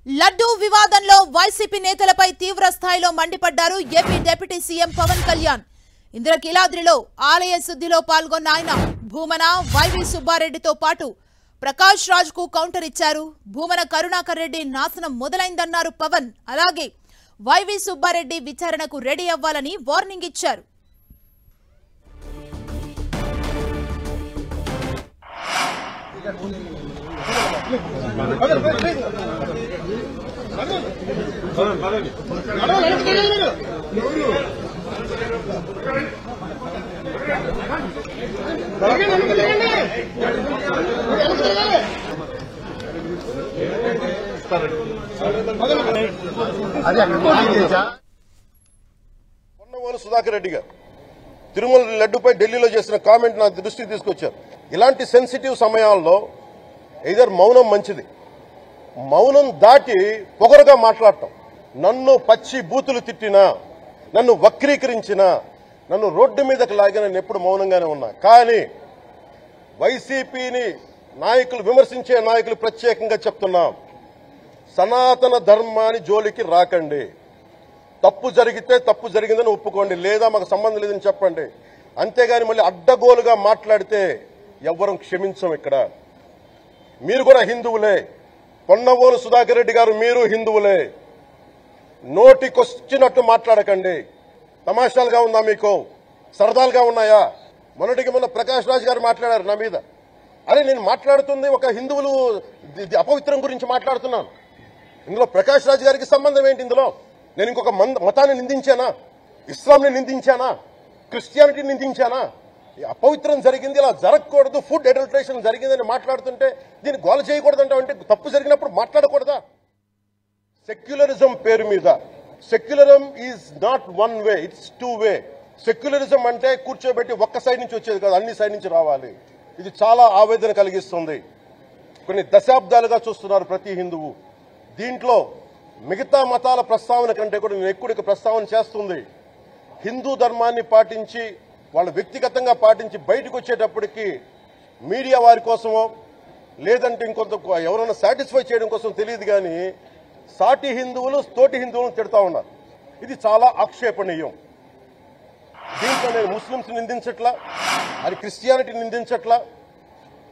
లడ్డూ వివాదంలో వైసీపీ నేతలపై తీవ్ర స్థాయిలో మండిపడ్డారు AP deputy CM Pawan Kalyan. ఇంద్రకీలాద్రిలో ఆలయ శుద్ధిలో పాల్గొన్న ఆయన భూమన వైవి సుబ్బారెడ్డితో పాటు ప్రకాష్ రాజ్ కు కౌంటర్ ఇచ్చారు. భూమన కరుణాకర్ రెడ్డి నాశనం మొదలైందన్నారు పవన్. అలాగే వైవి సుబ్బారెడ్డి విచారణకు రెడీ అవ్వాలని వార్నింగ్ ఇచ్చారు. పొన్నవోలు సుధాకర్ రెడ్డి గారు తిరుమల లడ్డుపై ఢిల్లీలో చేసిన కామెంట్ నా దృష్టికి తీసుకొచ్చారు. ఇలాంటి సెన్సిటివ్ సమయాల్లో ఎయిదర్ మౌనం మంచిది, మౌనం దాటి పొగరుగా మాట్లాడటం, నన్ను పచ్చి బూతులు తిట్టినా, నన్ను వక్రీకరించినా, నన్ను రోడ్డు మీదకి లాగిన నేను ఎప్పుడు మౌనంగానే ఉన్నా. కానీ వైసీపీని నాయకులు విమర్శించే నాయకులు ప్రత్యేకంగా చెప్తున్నాం, సనాతన ధర్మాన్ని జోలికి రాకండి. తప్పు జరిగితే తప్పు జరిగిందని ఒప్పుకోండి, లేదా మాకు సంబంధం లేదని చెప్పండి. అంతేగాని మళ్ళీ అడ్డగోలుగా మాట్లాడితే ఎవ్వరం క్షమించం. ఇక్కడ మీరు కూడా హిందువులే. పొన్నవోలు సుధాకర్ రెడ్డి గారు మీరు హిందువులే. నోటికొచ్చినట్టు మాట్లాడకండి. తమాషాలుగా ఉందా మీకు? సరదాలుగా ఉన్నాయా? మొన్నటికి మొన్న ప్రకాష్ రాజ్ గారు మాట్లాడారు నా మీద. అరే నేను మాట్లాడుతుంది ఒక హిందువులు అపవిత్రం గురించి మాట్లాడుతున్నాను. ఇందులో ప్రకాష్ రాజ్ గారికి సంబంధం ఏంటి? ఇందులో నేను ఇంకొక మతాన్ని నిందించానా? ఇస్లాంని నిందించానా? క్రిస్టియానిటీని నిందించానా? అపవిత్రం జరిగింది, ఇలా జరగకూడదు, ఫుడ్ అడల్టరేషన్ జరిగిందని మాట్లాడుతుంటే దీన్ని గోల చేయకూడదంటే తప్పు జరిగినప్పుడు మాట్లాడకూడదా? సెక్యులరిజం పేరు మీద, secularism is not one way, it's two way. Secularism అంటే కూర్చోబెట్టి ఒక్క సైడ్ నుంచి వచ్చేది కాదు, అన్ని సైడ్ నుంచి రావాలి. ఇది చాలా ఆవేదన కలిగిస్తుంది. కొన్ని దశాబ్దాలుగా చూస్తున్నారు ప్రతి హిందువు. దీంట్లో మిగతా మతాల ప్రస్తావన కంటే కూడా నేను ఎక్కువ ప్రస్తావన చేస్తుంది. హిందూ ధర్మాన్ని పాటించి వాళ్ళు వ్యక్తిగతంగా పాటించి బయటకు వచ్చేటప్పటికి మీడియా వారి కోసమో లేదంటే ఇంకొంత ఎవరైనా సాటిస్ఫై చేయడం కోసం తెలియదు కానీ సాటి హిందువులు తోటి హిందువులను తిడతా ఉన్నారు. ఇది చాలా ఆక్షేపణీయం. దీంట్లో నేను ముస్లింస్ నిందించట్లా, అది క్రిస్టియానిటీ నిందించట్లా,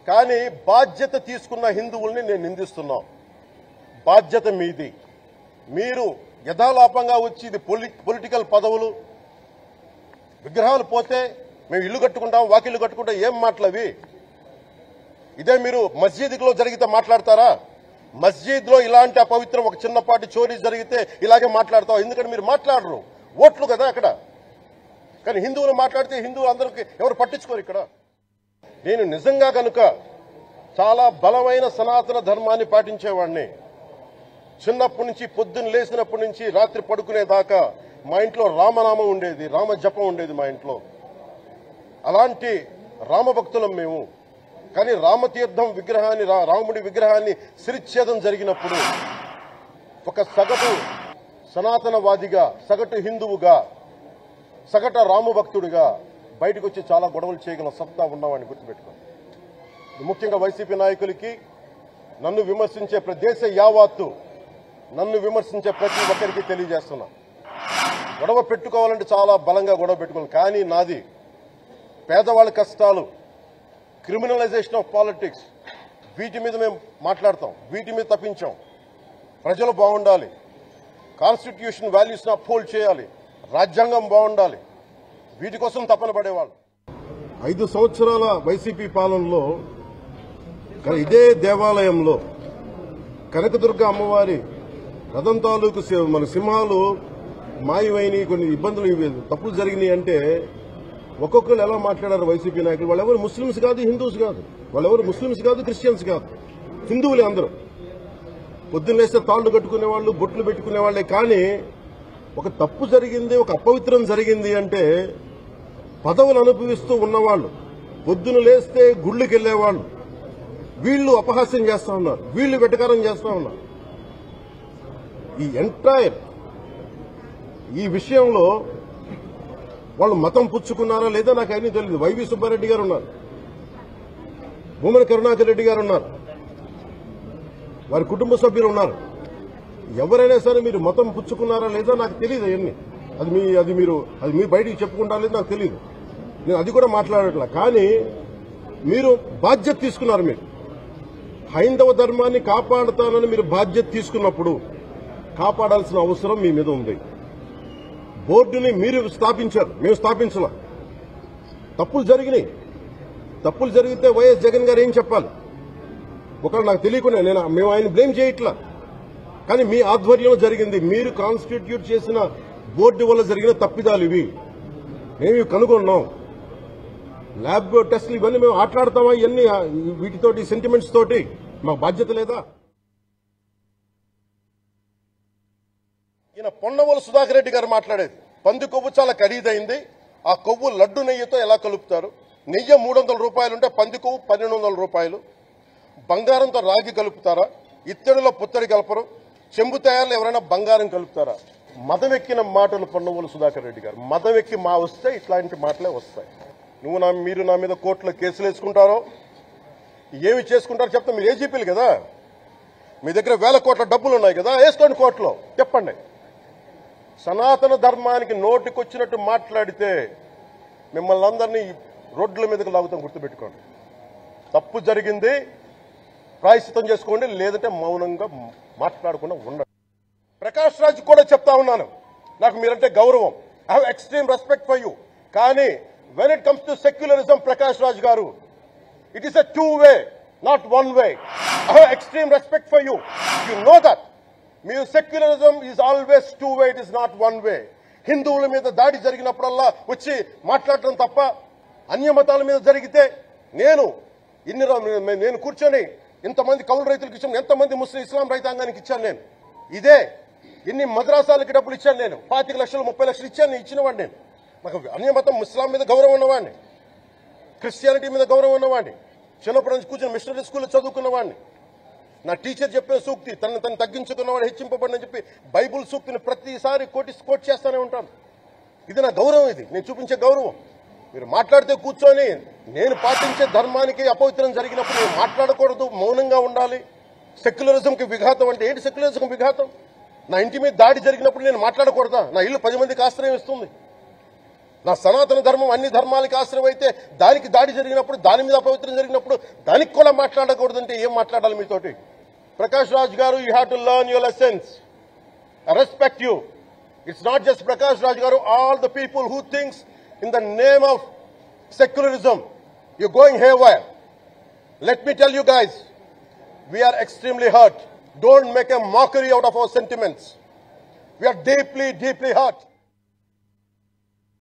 కానీ బాధ్యత తీసుకున్న హిందువుల్ని నేను నిందిస్తున్నాం. బాధ్యత మీది. మీరు యథాలాపంగా వచ్చి ఇది పొలిటికల్ పదవులు, విగ్రహాలు పోతే మేము ఇల్లు కట్టుకుంటాం, వాకిళ్లు కట్టుకుంటాం, ఏం మాటలవి? ఇదే మీరు మస్జిద్లో జరిగితే మాట్లాడతారా? మస్జిద్లో ఇలాంటి అపవిత్రం ఒక చిన్నపాటి చోరీ జరిగితే ఇలాగే మాట్లాడతాం. ఎందుకంటే మీరు మాట్లాడరు, ఓట్లు కదా అక్కడ. కానీ హిందువులు మాట్లాడితే హిందువులు అందరికీ ఎవరు పట్టించుకోరు ఇక్కడ. నేను నిజంగా కనుక చాలా బలమైన సనాతన ధర్మాన్ని పాటించేవాడిని. చిన్నప్పటి నుంచి పొద్దున్న లేచినప్పటి నుంచి రాత్రి పడుకునేదాకా మా ఇంట్లో రామనామం ఉండేది, రామ జపం ఉండేది మా ఇంట్లో. అలాంటి రామభక్తులం మేము. కానీ రామతీర్థం విగ్రహాన్ని, రాముడి విగ్రహాన్ని శిరచ్ఛేదం జరిగినప్పుడు ఒక సగటు సనాతనవాదిగా, సగటు హిందువుగా, సగటు రామభక్తుడిగా బయటకు వచ్చి చాలా గొడవలు చేయగల సత్తా ఉన్నవాడిని గుర్తుపెట్టుకోండి. ముఖ్యంగా వైసీపీ నాయకులకి, నన్ను విమర్శించే దేశ యావత్తు నన్ను విమర్శించే ప్రతి ఒక్కరికి తెలియజేస్తున్నా, గొడవ పెట్టుకోవాలంటే చాలా బలంగా గొడవ పెట్టుకోవాలి. కానీ నాది పేదవాళ్ళ కష్టాలు, క్రిమినలైజేషన్ ఆఫ్ పాలిటిక్స్, వీటి మీద మేము మాట్లాడతాం, వీటి మీద తప్పించాం. ప్రజలు బాగుండాలి, కాన్స్టిట్యూషన్ వాల్యూస్ని అప్హోల్డ్ చేయాలి, రాజ్యాంగం బాగుండాలి, వీటి కోసం తపన పడేవాళ్ళు. 5 సంవత్సరాల వైసీపీ పాలనలో ఇదే దేవాలయంలో కనకదుర్గ అమ్మవారి రథం తాలూకు మన సింహాలు మాయమైనవి, కొన్ని ఇబ్బందులు, తప్పులు జరిగినాయి అంటే ఒక్కొక్కరు ఎలా మాట్లాడారు వైసీపీ నాయకులు? వాళ్ళెవరు ముస్లింస్ కాదు, హిందూస్ కాదు, వాళ్ళెవరు ముస్లింస్ కాదు, క్రిస్టియన్స్ కాదు, హిందువులే అందరూ. పొద్దున్న లేస్తే తాళ్లు కట్టుకునే వాళ్ళు, బొట్లు పెట్టుకునే వాళ్లే. కానీ ఒక తప్పు జరిగింది, ఒక అపవిత్రం జరిగింది అంటే పదవులు అనుభవిస్తూ ఉన్నవాళ్లు, పొద్దున లేస్తే గుళ్ళకి వెళ్లేవాళ్లు, వీళ్లు అపహాస్యం చేస్తా ఉన్నారు, వీళ్లు వెటకారం చేస్తా ఉన్నారు. ఈ ఎంటైర్ ఈ విషయంలో వాళ్ళు మతం పుచ్చుకున్నారా లేదా నాకు అన్నీ తెలియదు. వైవి సుబ్బారెడ్డి గారు ఉన్నారు, భూమన కరుణాకర్ రెడ్డి గారు ఉన్నారు, వారి కుటుంబ సభ్యులు ఉన్నారు. ఎవరైనా సరే మీరు మతం పుచ్చుకున్నారా లేదా నాకు తెలియదు అవన్నీ. అది మీరు బయటికి చెప్పుకుంటారా లేదు నాకు తెలియదు. నేను అది కూడా మాట్లాడట్లా. కానీ మీరు బాధ్యత తీసుకున్నారు. మీరు హైందవ ధర్మాన్ని కాపాడుతానని మీరు బాధ్యత తీసుకున్నప్పుడు కాపాడాల్సిన అవసరం మీ మీద ఉంది. బోర్డుని మీరు స్థాపించారు, మేము స్థాపించాల. తప్పులు జరిగినాయి. తప్పులు జరిగితే వైఎస్ జగన్ గారు ఏం చెప్పాలి? ఒకవేళ నాకు తెలియకుండా మేము ఆయన బ్లేమ్ చేయట్లా. కానీ మీ ఆధ్వర్యంలో జరిగింది. మీరు కాన్స్టిట్యూట్ చేసిన బోర్డు వల్ల జరిగిన తప్పిదాలు ఇవి. మేము కనుగొన్నాం. ల్యాబ్ టెస్టులు ఇవన్నీ మేము ఆటలాడతామా? ఇవన్నీ వీటితోటి సెంటిమెంట్స్ తోటి మాకు బాధ్యత లేదా? ఈయన పొన్నవోలు సుధాకర్ రెడ్డి గారు మాట్లాడేది పంది కొవ్వు చాలా ఖరీదైంది. ఆ కొవ్వు లడ్డు నెయ్యితో ఎలా కలుపుతారు? నెయ్యి 300 రూపాయలుంటే పంది కొవ్వు 1200 రూపాయలు. బంగారంతో రాగి కలుపుతారా? ఇత్తడిలో పుత్తడి కలపరు. చెంబు తయారులో ఎవరైనా బంగారం కలుపుతారా? మదం ఎక్కిన మాటలు పొన్నవోలు సుధాకర్ రెడ్డి గారు. మదం ఎక్కి వస్తే ఇట్లాంటి మాటలే వస్తాయి. మీరు నా మీద కోర్టులో కేసులు వేసుకుంటారో ఏమి చేసుకుంటారో చెప్తా. మీరు ఏజీపీలు కదా, మీ దగ్గర వేల కోట్ల డబ్బులు ఉన్నాయి కదా, వేసుకోండి కోర్టులో. చెప్పండి. సనాతన ధర్మానికి నోటికొచ్చినట్టు మాట్లాడితే మిమ్మల్ని అందరినీ రోడ్ల మీదకి లాగుతాం, గుర్తుపెట్టుకోండి. తప్పు జరిగింది, ప్రాయశ్చితం చేసుకోండి, లేదంటే మౌనంగా మాట్లాడకుండా ఉండండి. ప్రకాష్ రాజ్ కూడా చెప్తా ఉన్నాను, నాకు మీరంటే గౌరవం. I have extreme respect for you. కానీ when it comes to secularism, Prakash Raj garu, it is a two-way, not one way. I have extreme respect for you. You know that. Secularism is always two-way, it is not one way. హిందువుల మీద దాడి జరిగినప్పుడల్లా వచ్చి మాట్లాడటం తప్ప, అన్య మతాల మీద జరిగితే నేను కూర్చొని ఇంతమంది కౌలు రైతులకు ఇచ్చాను, ఎంతమంది ముస్లిం ఇస్లాం రైతాంగానికి ఇచ్చాను. నేను ఇదే ఇన్ని మద్రాసాలకి డబ్బులు ఇచ్చాను. నేను 25 లక్షలు 30 లక్షలు ఇచ్చాను, ఇచ్చినవాడిని. నేను నాకు అన్య మతం ఇస్లాం మీద గౌరవం ఉన్నవాడిని, క్రిస్టియానిటీ మీద గౌరవం ఉన్నవాడిని, చిన్నప్పటి నుంచి కూర్చొని మిషనరీ స్కూల్లో చదువుకున్నవాడిని. నా టీచర్ చెప్పిన సూక్తి తను తగ్గించుకున్నవాడు హెచ్చింపబడిని చెప్పి బైబుల్ సూక్తిని ప్రతిసారి కోట్ చేస్తూనే ఉంటాను. ఇది నా గౌరవం, ఇది నేను చూపించే గౌరవం. మీరు మాట్లాడితే కూర్చొని నేను పాటించే ధర్మానికి అపవిత్రం జరిగినప్పుడు నేను మాట్లాడకూడదు, మౌనంగా ఉండాలి. సెక్యులరిజంకి విఘాతం అంటే ఏంటి? సెక్యులరిజంకి విఘాతం నా ఇంటి మీద దాడి జరిగినప్పుడు నేను మాట్లాడకూడదా? నా ఇల్లు 10 మందికి ఆశ్రయం ఇస్తుంది. నా సనాతన ధర్మం అన్ని ధర్మాలకి ఆశ్రయం అయితే దానికి దాడి జరిగినప్పుడు, దాని మీద అపవిత్రం జరిగినప్పుడు దానికి కూడా మాట్లాడకూడదంటే ఏం మాట్లాడాలి మీతోటి? ప్రకాష్ రాజ్ గారు, you have to learn your lessons. I respect you. It's not just Prakash Raj గారు, all the people who thinks in the name of secularism you're going haywire. Let me tell you guys, we are extremely hurt. Don't make a mockery out of our sentiments. We are deeply hurt.